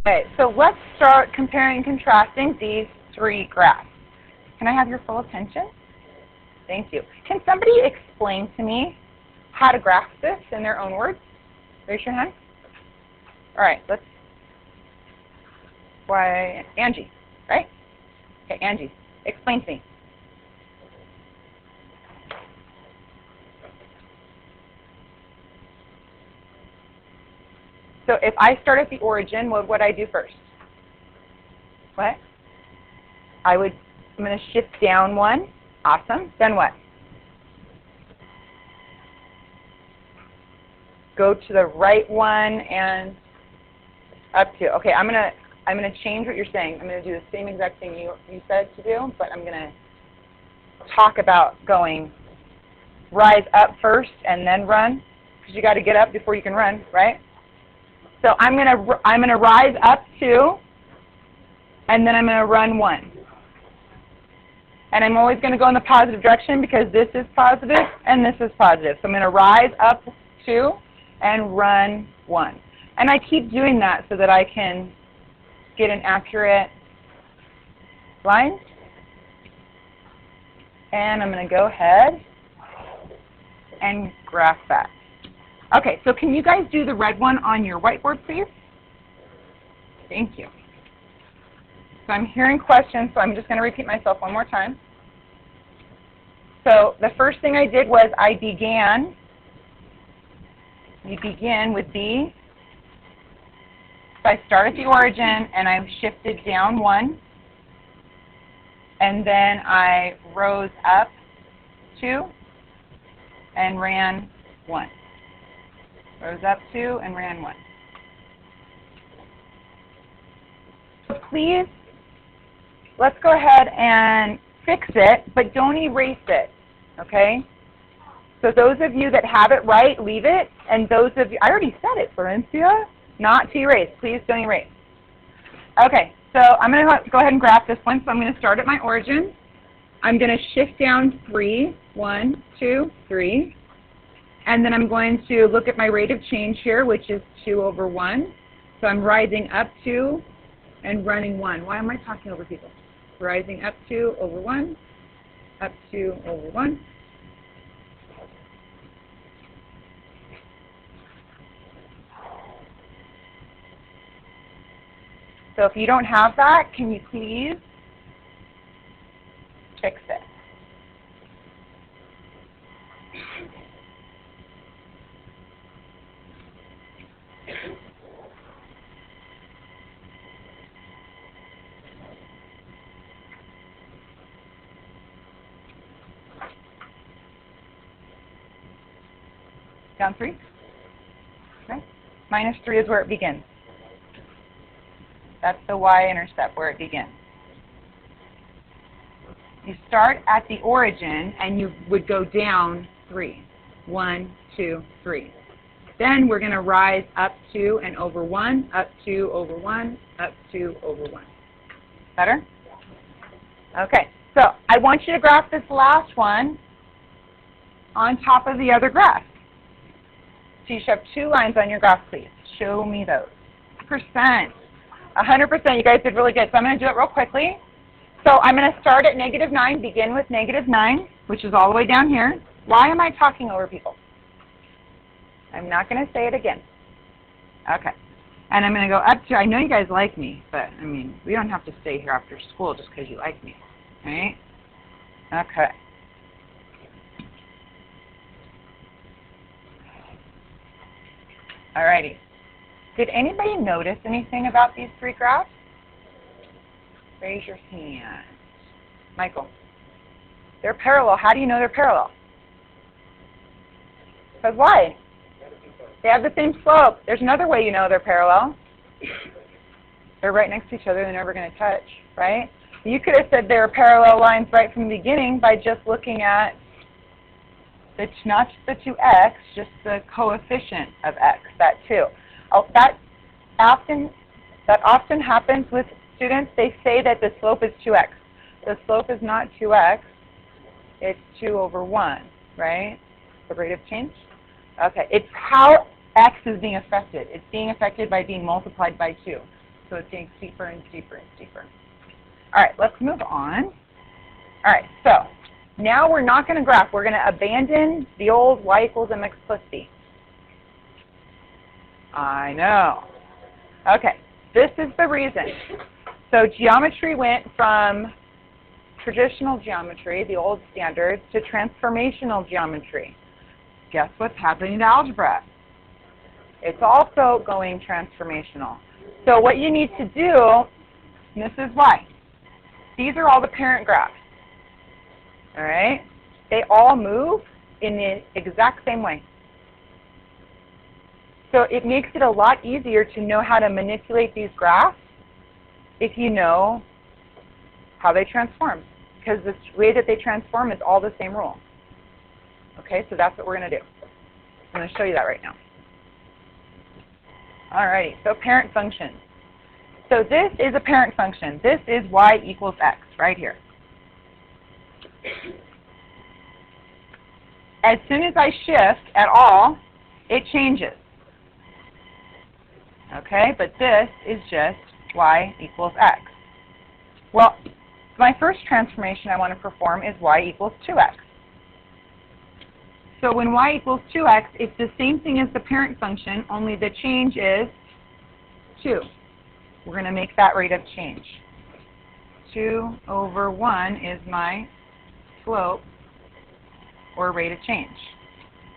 Okay, so let's start comparing and contrasting these three graphs. Can I have your full attention? Thank you. Can somebody explain to me how to graph this in their own words? Raise your hand. All right, Angie, right? Okay, Angie, explain to me. So if I start at the origin, what would I do first? What? I'm going to shift down one. Awesome. Then what? Go to the right one and up to. Okay, I'm gonna change what you're saying. I'm gonna do the same exact thing you said to do, but I'm gonna talk about going rise up first and then run, because you got to get up before you can run, right? So I'm gonna rise up 2, and then I'm gonna run 1. And I'm always going to go in the positive direction because this is positive and this is positive. So I'm going to rise up 2 and run 1. And I keep doing that so that I can get an accurate line. And I'm going to go ahead and graph that. Okay, so can you guys do the red one on your whiteboard, please? Thank you. So I'm hearing questions, so I'm just going to repeat myself one more time. So the first thing I did was you begin with B. So I start at the origin and I've shifted down 1. And then I rose up 2 and ran 1. Rose up 2 and ran 1. Please, let's go ahead and fix it, but don't erase it, okay? So those of you that have it right, leave it. And those of you, I already said it, Florencia, not to erase. Please don't erase. Okay, so I'm going to go ahead and graph this one. So I'm going to start at my origin. I'm going to shift down 3, 1, 2, 3. And then I'm going to look at my rate of change here, which is 2 over 1. So I'm rising up 2 and running 1. Why am I talking over people? Rising up 2 over 1, up 2 over 1. So if you don't have that, can you please fix it? Down 3? Okay. -3 is where it begins. That's the y-intercept where it begins. You start at the origin and you would go down 3. 1, 2, 3. Then we're going to rise up 2 and over 1, up 2 over 1, up 2 over 1. Better? Okay, so I want you to graph this last one on top of the other graph. So you should have 2 lines on your graph, please. Show me those. 100%. You guys did really good. So I'm going to do it real quickly. So I'm going to start at -9, begin with -9, which is all the way down here. Why am I talking over people? I'm not going to say it again. Okay. And I'm going to go up to, I know you guys like me, but, I mean, we don't have to stay here after school just because you like me. Right? Okay. Alrighty. Did anybody notice anything about these 3 graphs? Raise your hand. Michael. They're parallel. How do you know they're parallel? Because why? They have the same slope. There's another way you know they're parallel. They're right next to each other. They're never going to touch, right? You could have said they were parallel lines right from the beginning by just looking at not just the 2x, just the coefficient of x, that 2. That often happens with students. They say that the slope is 2x. The slope is not 2x. It's 2 over 1, right? The rate of change? Okay, it's how x is being affected. It's being affected by being multiplied by 2. So it's getting steeper and steeper and steeper. All right, let's move on. All right, so now we're not going to graph. We're going to abandon the old y equals mx plus c. I know. Okay, this is the reason. So geometry went from traditional geometry, the old standards, to transformational geometry. Guess what's happening to algebra? It's also going transformational. So what you need to do, and this is why, these are all the parent graphs. All right? They all move in the exact same way. So it makes it a lot easier to know how to manipulate these graphs if you know how they transform. Because the way that they transform is all the same rule. Okay, so that's what we're going to do. I'm going to show you that right now. Alrighty, so parent function. So this is a parent function. This is y equals x right here. As soon as I shift at all, it changes. Okay, but this is just y equals x. Well, my first transformation I want to perform is y equals 2x. So when y equals 2x, it's the same thing as the parent function, only the change is 2. We're going to make that rate of change. 2 over 1 is my slope, or rate of change.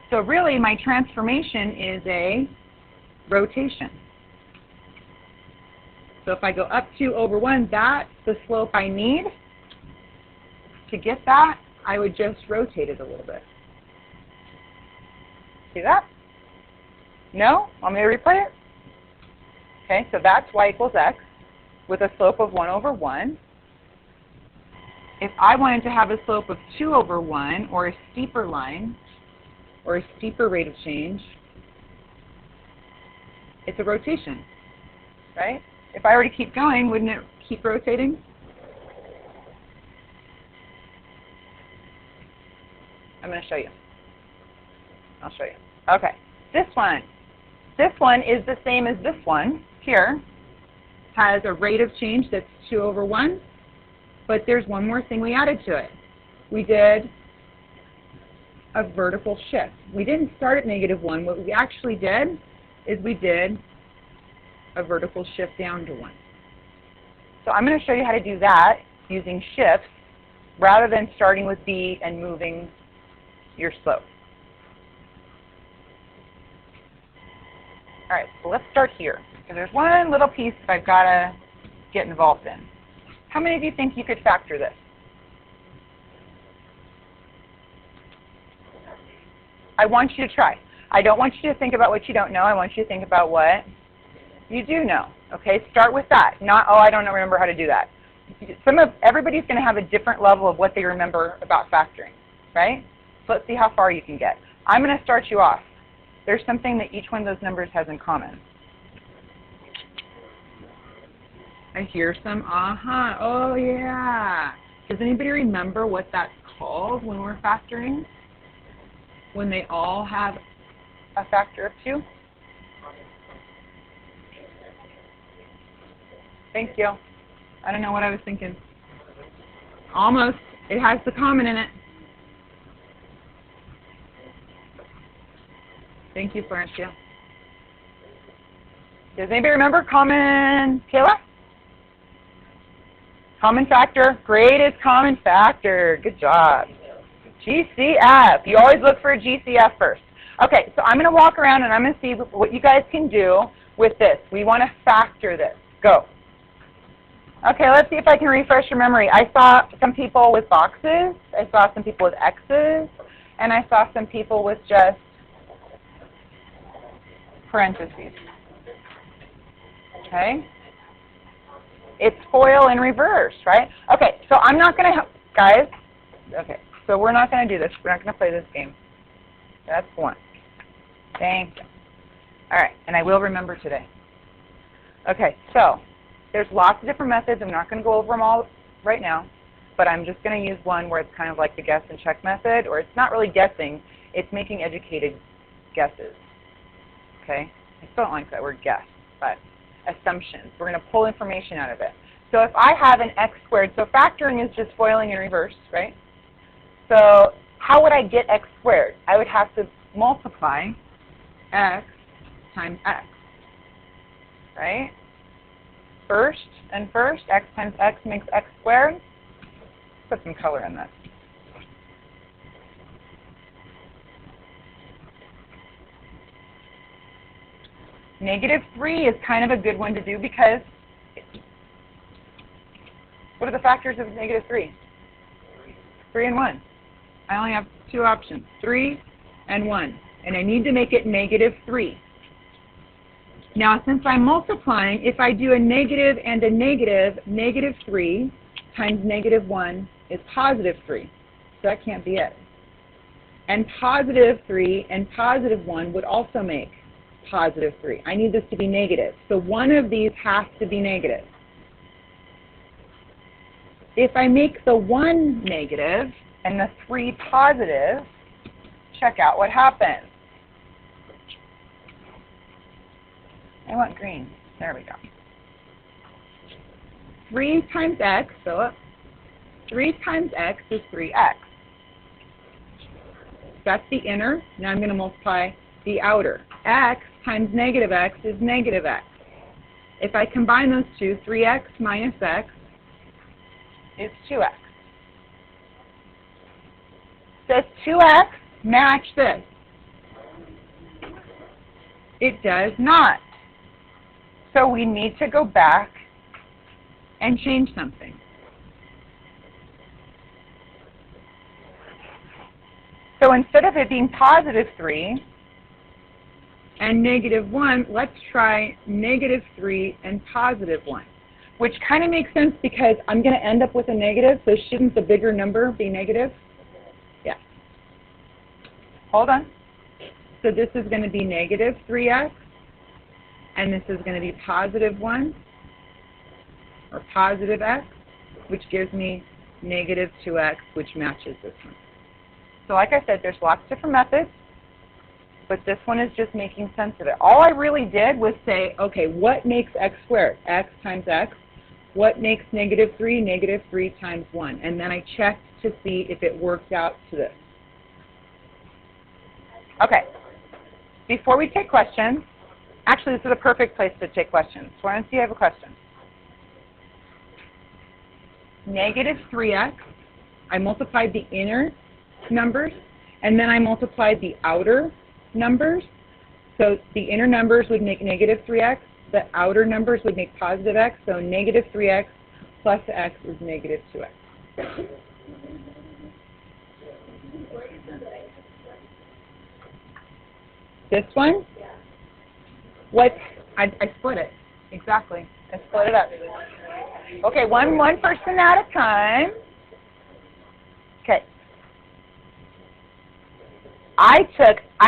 So really, my transformation is a rotation. So if I go up 2 over 1, that's the slope I need. To get that, I would just rotate it a little bit. See that? No? Want me to replay it? Okay, so that's y equals x with a slope of 1 over 1. If I wanted to have a slope of 2 over 1, or a steeper line, or a steeper rate of change, it's a rotation, right? If I were to keep going, wouldn't it keep rotating? I'm going to show you. I'll show you. Okay, this one. This one is the same as this one here. Has a rate of change that's 2 over 1. But there's one more thing we added to it. We did a vertical shift. We didn't start at -1. What we actually did is we did a vertical shift down to 1. So I'm going to show you how to do that using shifts rather than starting with B and moving your slope. All right, so let's start here. So there's one little piece that I've got to get involved in. How many of you think you could factor this? I want you to try. I don't want you to think about what you don't know. I want you to think about what you do know. Okay, start with that. Not, oh, I don't remember how to do that. Everybody's going to have a different level of what they remember about factoring, right? So let's see how far you can get. I'm going to start you off. There's something that each one of those numbers has in common. I hear some aha. Oh, yeah. Does anybody remember what that's called when we're factoring? When they all have a factor of 2? Thank you. I don't know what I was thinking. Almost. It has the common in it. Thank you, Florencia. Does anybody remember common, Kayla? Common factor. Great is common factor. Good job. GCF. You always look for a GCF first. Okay, so I'm going to walk around and I'm going to see what you guys can do with this. We want to factor this. Go. Okay, let's see if I can refresh your memory. I saw some people with boxes. I saw some people with X's. And I saw some people with just parentheses. Okay? It's FOIL in reverse, right? Okay, so I'm not going to help, guys. Okay, so we're not going to do this. We're not going to play this game. That's one. Thank you. All right, and I will remember today. Okay, so there's lots of different methods. I'm not going to go over them all right now, but I'm just going to use one where it's kind of like the guess and check method, or it's not really guessing. It's making educated guesses. Okay? I still don't like that word guess, but assumptions. We're going to pull information out of it. So if I have an x squared, so factoring is just FOILing in reverse, right? So how would I get x squared? I would have to multiply x times x, right? First and first, x times x makes x squared. Put some color in that. -3 is kind of a good one to do because what are the factors of -3? 3 and 1. I only have two options, 3 and 1. And I need to make it -3. Now, since I'm multiplying, if I do a negative and a negative, -3 times -1 is +3. So that can't be it. And +3 and +1 would also make +3. I need this to be negative. So one of these has to be negative. If I make the 1 negative and the 3 positive, check out what happens. I want green. There we go. 3 times x, so 3 times x is 3x. That's the inner. Now I'm going to multiply the outer. X times -x is -x. If I combine those two, 3x minus x is 2x. Does 2x match this? It does not. So we need to go back and change something. So instead of it being +3 and -1, let's try -3 and +1, which kind of makes sense because I'm going to end up with a negative, so shouldn't the bigger number be negative? Yes. Hold on. So this is going to be -3x, and this is going to be +1, or +x, which gives me -2x, which matches this one. So like I said, there's lots of different methods, but this one is just making sense of it. All I really did was say, okay, what makes x squared? X times x. What makes -3? -3 times 1. And then I checked to see if it worked out to this. Okay. Before we take questions, actually this is a perfect place to take questions. So I want to see if you have a question. -3x, I multiplied the inner numbers, and then I multiplied the outer numbers. So the inner numbers would make -3x, the outer numbers would make +x, so -3x plus x is -2x. This one? What? I split it. Exactly. I split it up. Okay, one person at a time. Okay. I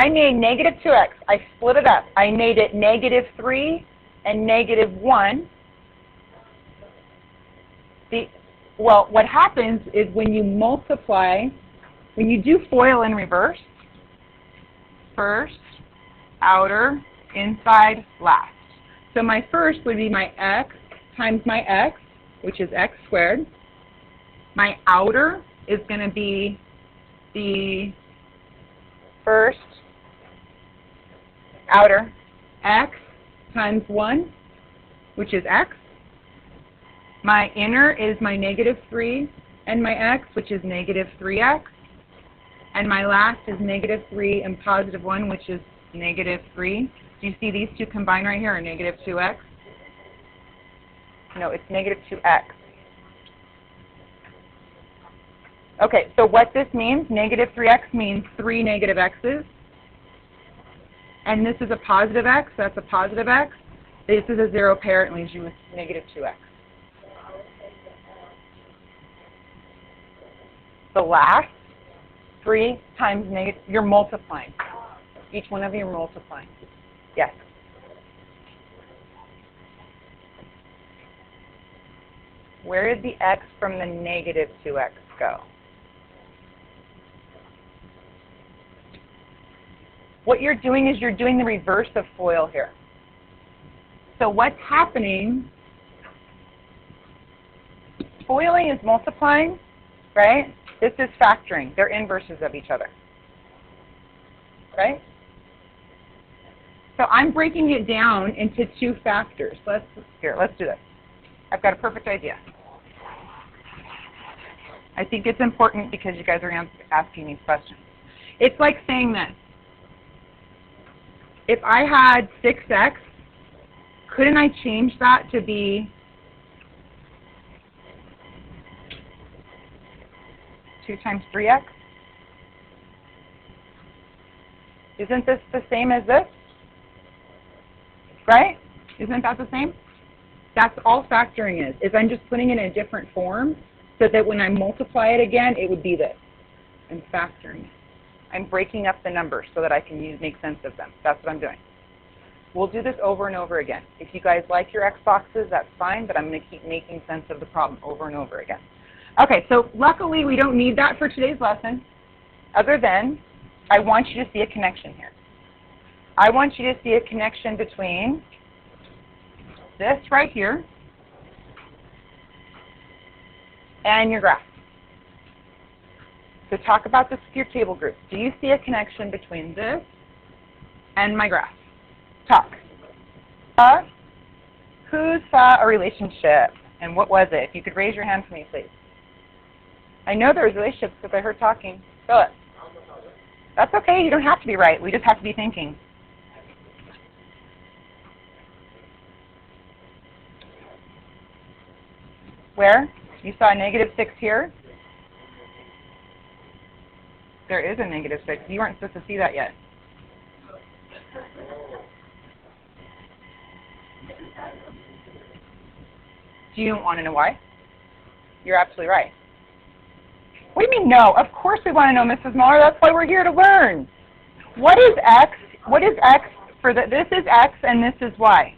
made -2x. I split it up. I made it -3 and -1. Well, what happens is when you multiply, when you do FOIL in reverse, first, outer, inside, last. So my first would be my x times my x, which is x squared. My outer is going to be the first outer x times 1, which is x. My inner is my -3 and my x, which is -3x. And my last is -3 and +1, which is -3. Do you see these two combined right here are -2x? No, it's -2x. Okay, so what this means, -3x means 3 negative x's. And this is a positive x, so that's a positive x. This is a 0 pair, it leaves you with -2x. The last 3 times negative, you're multiplying. Each one of you are multiplying. Yes? Where did the x from the -2x go? What you're doing is you're doing the reverse of FOIL here. So what's happening? FOILing is multiplying, right? This is factoring. They're inverses of each other, right? So I'm breaking it down into two factors. Let's do this. I've got a perfect idea. I think it's important because you guys are asking these questions. It's like saying this. If I had 6x, couldn't I change that to be 2 times 3x? Isn't this the same as this? Right? Isn't that the same? That's all factoring is I'm just putting it in a different form so that when I multiply it again, it would be this. I'm factoring it. I'm breaking up the numbers so that I can make sense of them. That's what I'm doing. We'll do this over and over again. If you guys like your X boxes, that's fine, but I'm going to keep making sense of the problem over and over again. Okay, so luckily we don't need that for today's lesson, other than I want you to see a connection here. I want you to see a connection between this right here and your graph. So talk about this with your table group. Do you see a connection between this and my graph? Talk. Who saw a relationship, and what was it? If you could raise your hand for me, please. I know there was relationships because I heard talking. Fill it. That's okay. You don't have to be right. We just have to be thinking. Where? You saw a -6 here? There is a -6. You weren't supposed to see that yet. Do you want to know why? You're absolutely right. What do you mean no? Of course we want to know, Mrs. Muller. That's why we're here to learn. What is x? What is x for the? This is x and this is y.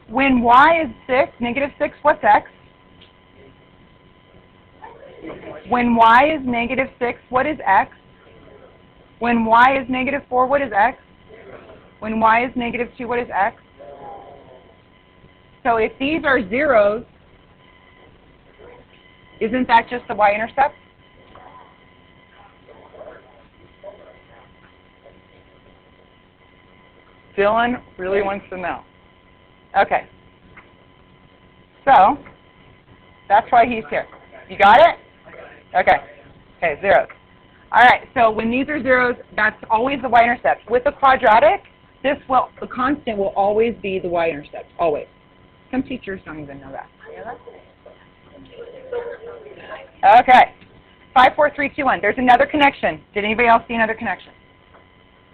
When y is 6, -6, what's x? When y is -6, what is x? When y is -4, what is x? When y is -2, what is x? So if these are zeros, isn't that just the y-intercept? Dylan really wants to know. Okay. So that's why he's here. You got it? Okay. Okay, zeros. All right, so when these are zeros, that's always the y-intercept. With a quadratic, the constant will always be the y-intercept, always. Some teachers don't even know that. Okay. 5, 4, 3, 2, 1. There's another connection. Did anybody else see another connection?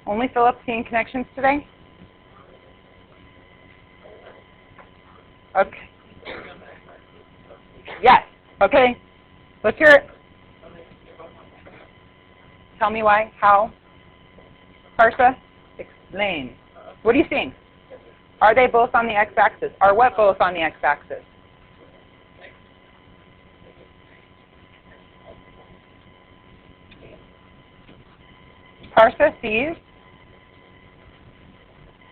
Only Philip seeing connections today? Okay. Yes. Okay. Let's hear it. Tell me why. How? Parsa? Explain. What are you seeing? Are they both on the x-axis? Are what both on the x-axis? Parsa sees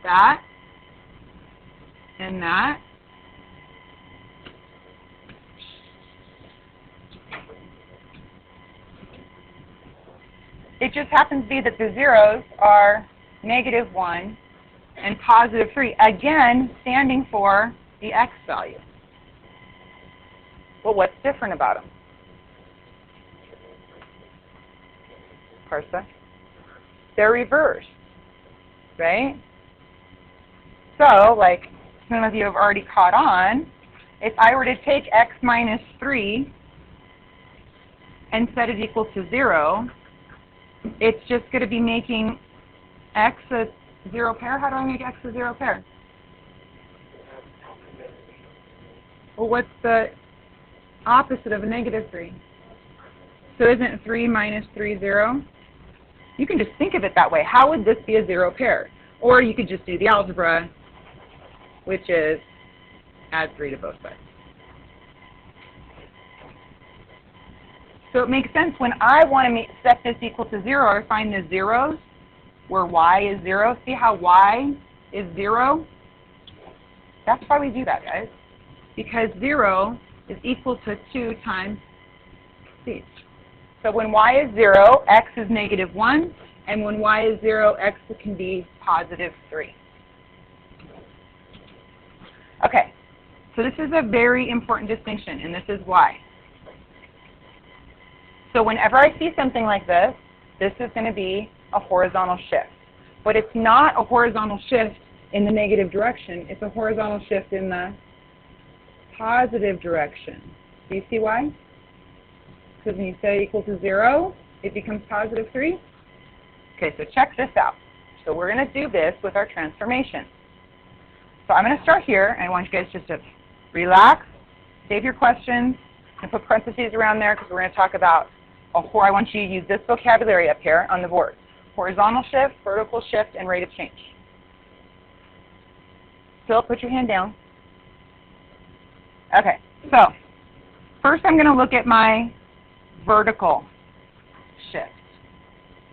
that and that. It just happens to be that the zeros are -1 and +3, again, standing for the x value. Well, what's different about them? Parsa? They're reversed, right? So, like some of you have already caught on, if I were to take x -3 and set it equal to 0, it's just going to be making x a 0 pair. How do I make x a 0 pair? Well, what's the opposite of a -3? So isn't 3 - 3 0? You can just think of it that way. How would this be a 0 pair? Or you could just do the algebra, which is add 3 to both sides. So it makes sense when I want to set this equal to 0 or find the zeros where y is 0. See how y is 0? That's why we do that, guys. Because 0 is equal to 2 times c. So when y is 0, x is negative 1. And when y is 0, x can be positive 3. Okay, so this is a very important distinction, and this is why. So whenever I see something like this, this is going to be a horizontal shift. But it's not a horizontal shift in the negative direction. It's a horizontal shift in the positive direction. Do you see why? Because when you say equal to 0, it becomes positive 3. Okay, so check this out. So we're going to do this with our transformation. So I'm going to start here, and I want you guys just to relax, save your questions, and put parentheses around there because we're going to talk about I want you to use this vocabulary up here on the board. Horizontal shift, vertical shift, and rate of change. Phil, put your hand down. Okay, so first I'm going to look at my vertical shift.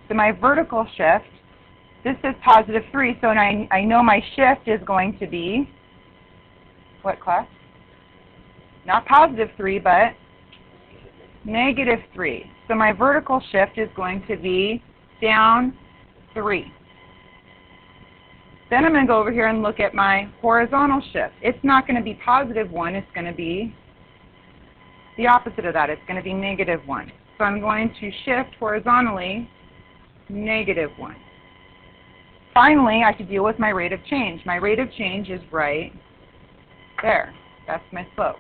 So my vertical shift, this is positive 3, so I know my shift is going to be, what class? Not positive 3, but negative 3. So my vertical shift is going to be down 3. Then I'm going to go over here and look at my horizontal shift. It's not going to be positive 1. It's going to be the opposite of that. It's going to be negative 1. So I'm going to shift horizontally negative 1. Finally, I could deal with my rate of change. My rate of change is right there. That's my slope.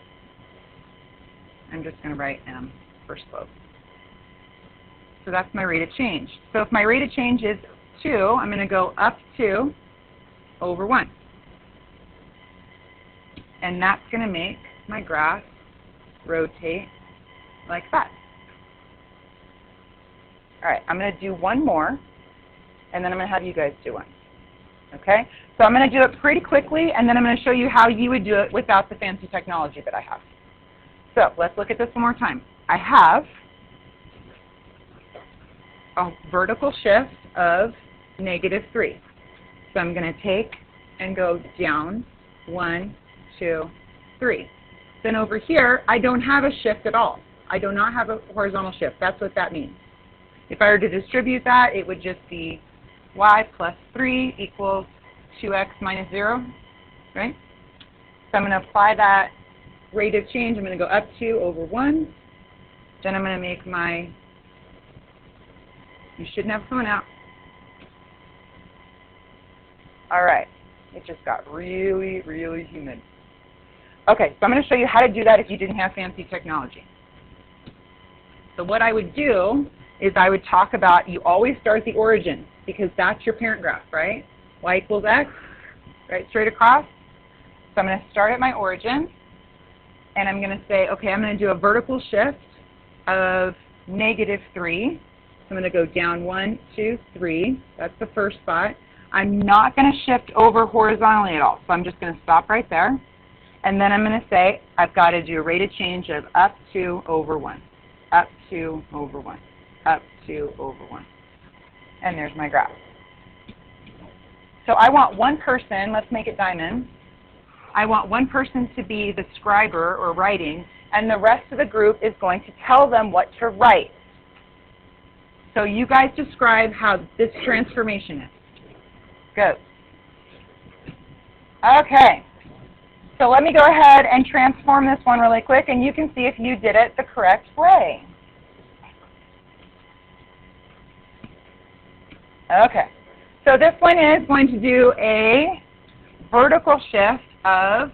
I'm just going to write m for slope. So that's my rate of change. So if my rate of change is 2, I'm going to go up 2 over 1. And that's going to make my graph rotate like that. All right, I'm going to do one more, and then I'm going to have you guys do one. Okay? So I'm going to do it pretty quickly, and then I'm going to show you how you would do it without the fancy technology that I have. So let's look at this one more time. I have a vertical shift of negative 3. So I'm going to take and go down 1, 2, 3. Then over here, I don't have a shift at all. I do not have a horizontal shift. That's what that means. If I were to distribute that, it would just be y plus 3 equals 2x minus 0, right? So I'm going to apply that rate of change. I'm going to go up 2 over 1. Then I'm going to make my, you shouldn't have someone out. All right, it just got really, really humid. Okay, so I'm going to show you how to do that if you didn't have fancy technology. So what I would do is I would talk about, you always start at the origin because that's your parent graph, right? Y equals x, right, straight across. So I'm going to start at my origin, and I'm going to say, okay, I'm going to do a vertical shift of negative 3. So I'm going to go down 1, 2, 3. That's the first spot. I'm not going to shift over horizontally at all, so I'm just going to stop right there. And then I'm going to say I've got to do a rate of change of up 2 over 1, up 2 over 1, up 2 over 1. And there's my graph. So I want one person, let's make it diamond. I want one person to be the scriber or writing, and the rest of the group is going to tell them what to write. So you guys describe how this transformation is. Go. Okay. So let me go ahead and transform this one really quick, and you can see if you did it the correct way. Okay. So this one is going to do a vertical shift of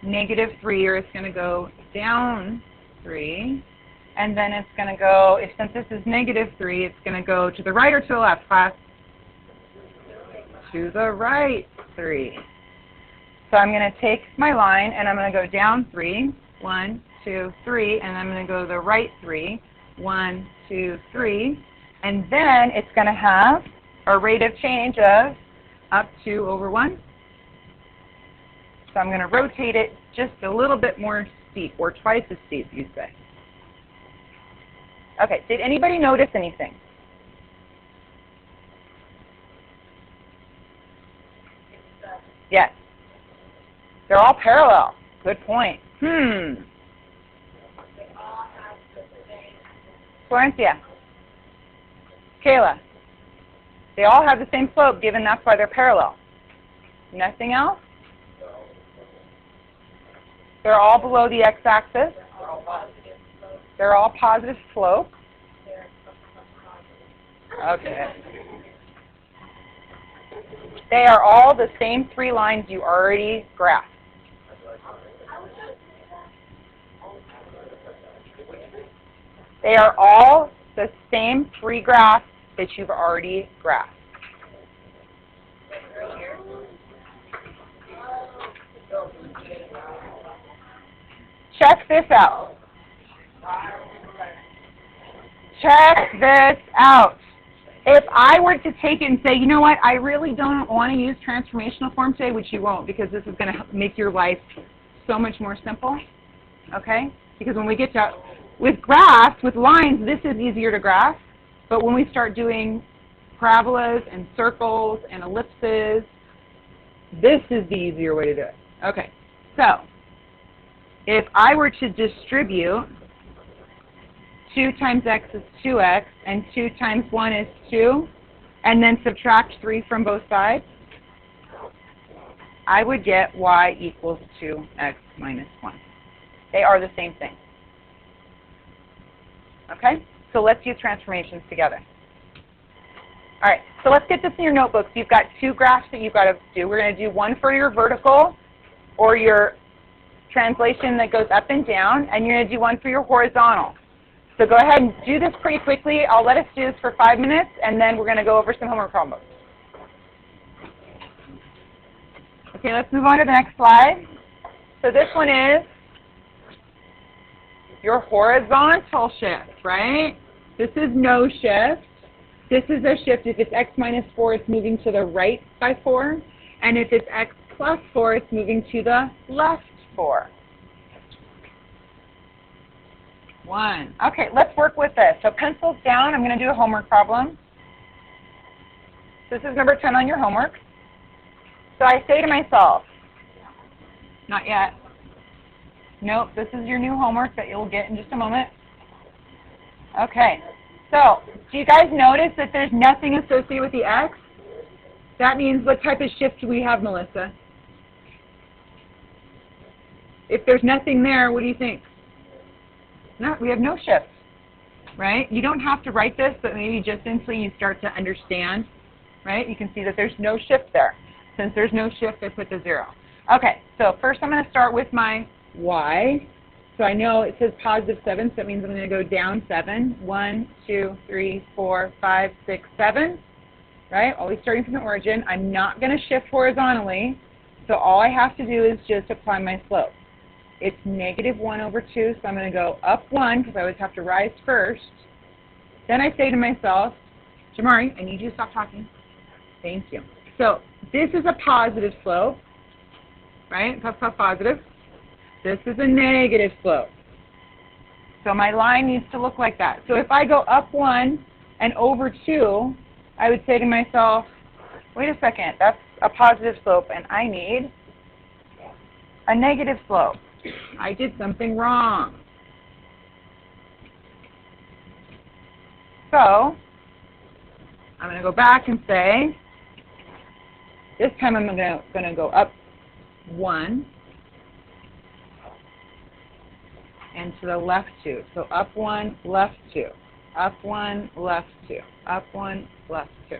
negative 3, or it's going to go down 3. And then it's going to go, since this is negative 3, it's going to go to the right or to the left, class? To the right 3. So I'm going to take my line, and I'm going to go down 3, 1, 2, 3, and I'm going to go to the right 3, 1, 2, 3, and then it's going to have a rate of change of up 2 over 1. So I'm going to rotate it just a little bit more steep, or twice as steep, you say. Okay, did anybody notice anything? Yes. They're all parallel. Good point. Florencia. Kayla. They all have the same slope, given that's why they're parallel. Nothing else? They're all below the x-axis. They're all positive slope. Okay. They are all the same 3 lines you already graphed. They are all the same 3 graphs that you've already graphed. Check this out. Check this out. If I were to take it and say, you know what, I really don't want to use transformational form today, which you won't, because this is going to make your life so much more simple, okay? Because when we get to, with graphs, with lines, this is easier to graph, but when we start doing parabolas and circles and ellipses, this is the easier way to do it. Okay, so if I were to distribute 2 times x is 2x, and 2 times 1 is 2, and then subtract 3 from both sides, I would get y equals 2x minus 1. They are the same thing. Okay? So let's use transformations together. All right, so let's get this in your notebooks. You've got 2 graphs that you've got to do. We're going to do one for your vertical, or your translation that goes up and down, and you're going to do one for your horizontal. So go ahead and do this pretty quickly. I'll let us do this for 5 minutes, and then we're going to go over some homework problems. Okay, let's move on to the next slide. So this one is your horizontal shift, right? This is no shift. This is a shift. If it's x minus 4, it's moving to the right by 4. And if it's x plus 4, it's moving to the left 4. 1. Okay, let's work with this. So pencils down. I'm going to do a homework problem. This is number 10 on your homework. So I say to myself, not yet. Nope, this is your new homework that you'll get in just a moment. Okay, so do you guys notice that there's nothing associated with the x? That means what type of shift do we have, Melissa? If there's nothing there, what do you think? No, we have no shift, right? You don't have to write this, but maybe just until you start to understand, right? You can see that there's no shift there. Since there's no shift, I put the 0. Okay, so first I'm going to start with my y. So I know it says positive 7, so that means I'm going to go down 7. 1, 2, 3, 4, 5, 6, 7, right? Always starting from the origin. I'm not going to shift horizontally, so all I have to do is just apply my slope. It's negative 1 over 2, so I'm going to go up 1 because I always have to rise first. Then I say to myself, Jamari, I need you to stop talking. Thank you. So this is a positive slope, right? Puff, puff, positive. This is a negative slope. So my line needs to look like that. So if I go up 1 and over 2, I would say to myself, wait a second, that's a positive slope, and I need a negative slope. I did something wrong. So I'm going to go back and say, this time I'm going to go up 1 and to the left 2. So up 1, left 2. Up 1, left 2. Up 1, left 2.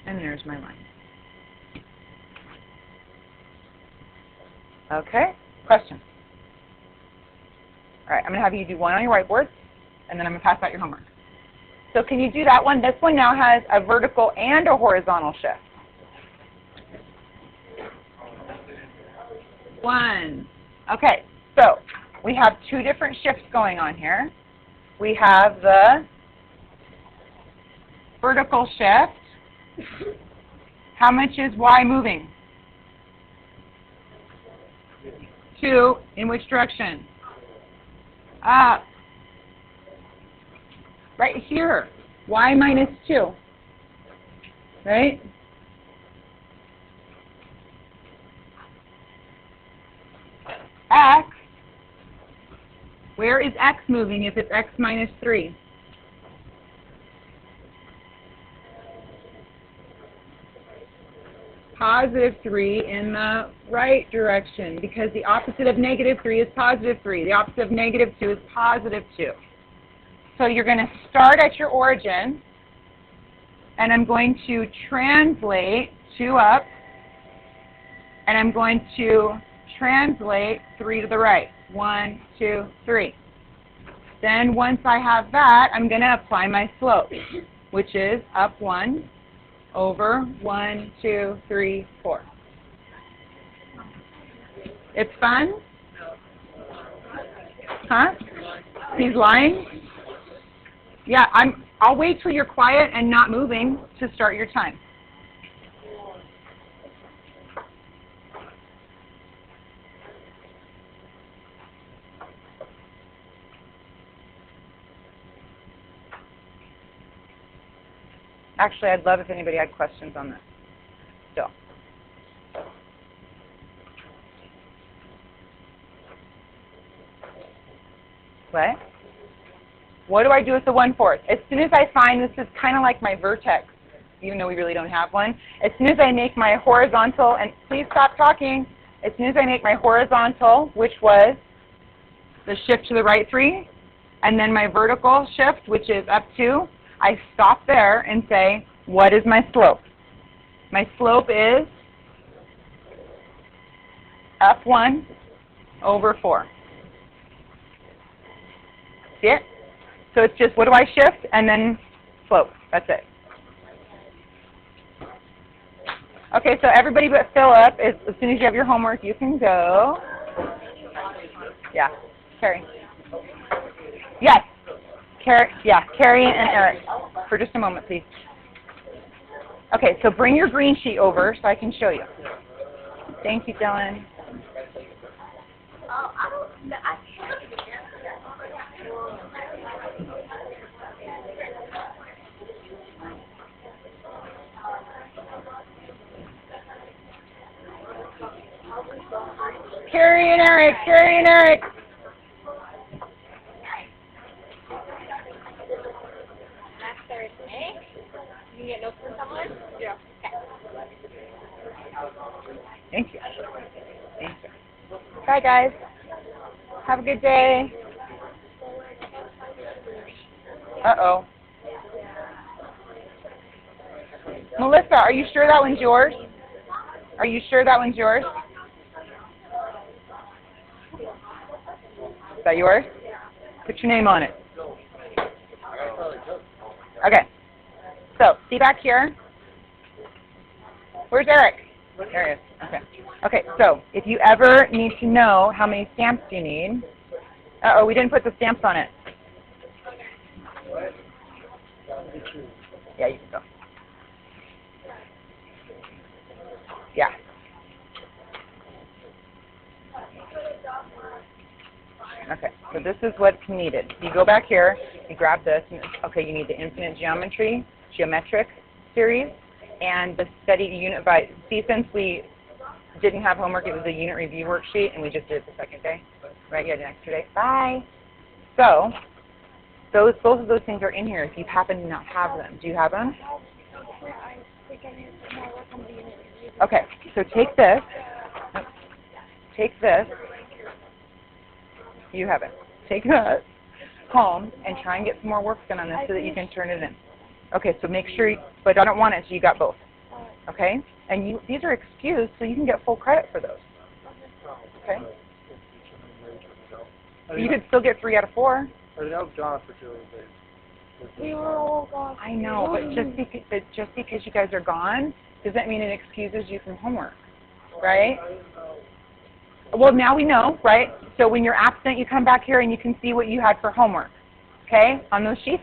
And there's my line. Okay, question. All right, I'm going to have you do one on your whiteboard, and then I'm going to pass out your homework. So can you do that one? This one now has a vertical and a horizontal shift. 1. Okay, so we have 2 different shifts going on here. We have the vertical shift. How much is y moving? 2. In which direction? Up. Right here. Y minus 2. Right? Where is x moving if it's x minus 3? Positive 3 in the right direction, because the opposite of negative 3 is positive 3. The opposite of negative 2 is positive 2. So you're going to start at your origin, and I'm going to translate 2 up, and I'm going to translate 3 to the right. 1, 2, 3. Then once I have that, I'm going to apply my slope, which is up 1 over 1, 2, 3, 4. It's fun? Huh? He's lying? Yeah, I'll wait till you're quiet and not moving to start your time. Actually, I'd love if anybody had questions on this still. What? What do I do with the 1/4? As soon as I find, this is kind of like my vertex, even though we really don't have one. As soon as I make my horizontal, and please stop talking, as soon as I make my horizontal, which was the shift to the right 3, and then my vertical shift, which is up 2, I stop there and say, what is my slope? My slope is up 1 over 4. See it? So it's just, what do I shift? And then slope. That's it. Okay, so everybody but Philip, as soon as you have your homework, you can go. Yeah, Carrie. Yes. Carrie and Eric. For just a moment, please. Okay, so bring your green sheet over so I can show you. Thank you, Dylan. Carrie and Eric. You get notes from someone? Yeah. Okay. Thank you. Bye, guys. Have a good day. Uh-oh. Melissa, are you sure that one's yours? Are you sure that one's yours? Is that yours? Put your name on it. Okay. So, see back here? Where's Eric? There he is. Okay. Okay, so if you ever need to know how many stamps you need, we didn't put the stamps on it. Yeah, you can go. Yeah. Okay, so this is what's needed. You go back here, you grab this, and okay, you need the infinite geometric series, and the study unit by, see, since we didn't have homework, it was a unit review worksheet, and we just did it the second day, right? You had an extra day. Bye. So, both of those things are in here if you happen to not have them. Do you have them? Okay, so take this, you have it. Take that home and try and get some more work done on this so that you can turn it in. Okay, so make sure, but I don't want it, so you got both. Okay? And these are excused, so you can get full credit for those. Okay? You could still get 3 out of 4. I know John for 2 days. We were all gone. I know, but just because you guys are gone doesn't mean it excuses you from homework, right? Well, now we know, right? So when you're absent, you come back here and you can see what you had for homework, okay, on those sheets.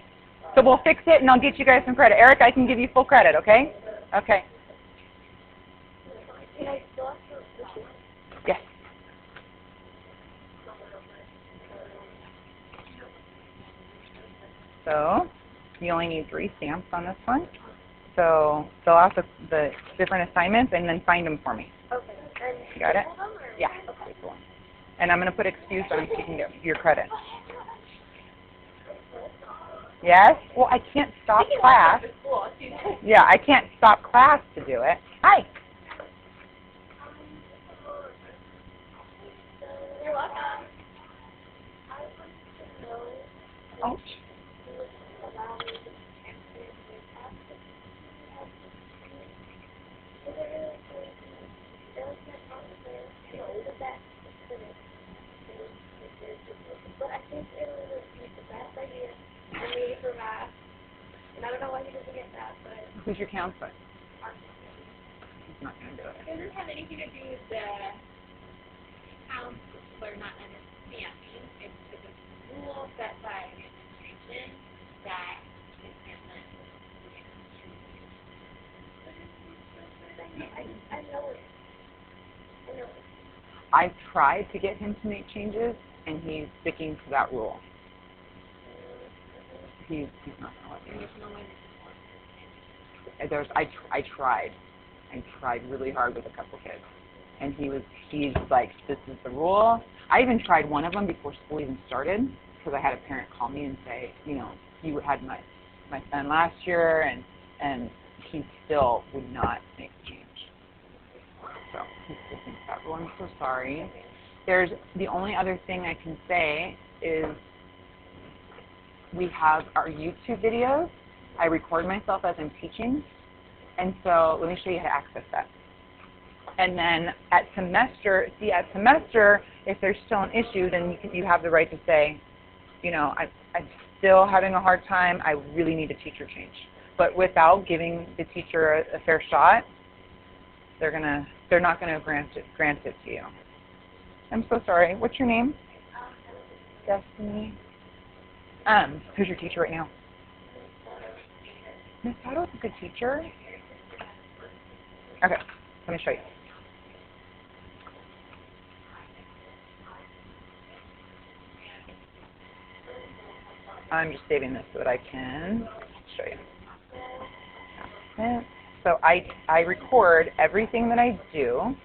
So we'll fix it, and I'll get you guys some credit. Eric, I can give you full credit, okay? Okay. Yes. So you only need 3 stamps on this one. So fill out the different assignments and then find them for me. Okay. You got it? Yeah. And I'm going to put excuse on so you can get your credit. Yes? Well, I can't stop We can class. walk after school, too. Yeah, I can't stop class to do it. Hi. You're welcome. Oh. But I think it would be the best idea for me for math. And I don't know why he doesn't get that, but Who's your counselor? He's not going to do it. it doesn't have anything to do with the counselor not understanding. It's the rule set by the administration that is different. I know it. I know it. I've tried to get him to make changes, and he's sticking to that rule. He's not going to let me. I tried. I tried really hard with a couple kids, and he's like, this is the rule. I even tried one of them before school even started, because I had a parent call me and say, you know, you had my son last year, and he still would not make a change. So he's sticking to that rule. I'm so sorry. The only other thing I can say is we have our YouTube videos. I record myself as I'm teaching, and so let me show you how to access that. And then at semester, if there's still an issue, then you have the right to say, you know, I'm still having a hard time. I really need a teacher change. But without giving the teacher a fair shot, they're not gonna grant it to you. I'm so sorry. What's your name? Destiny. Who's your teacher right now? Miss Otto's a good teacher. Okay, let me show you. I'm just saving this so that I can show you. So I record everything that I do,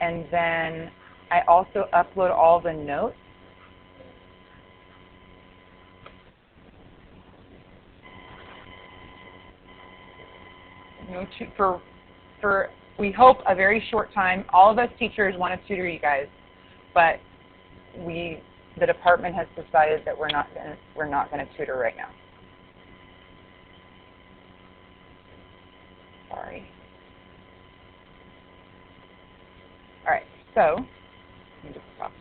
and then I also upload all the notes. For we hope a very short time. All of us teachers want to tutor you guys, but the department has decided that we're not going to tutor right now. Sorry. All right. So let me just stop.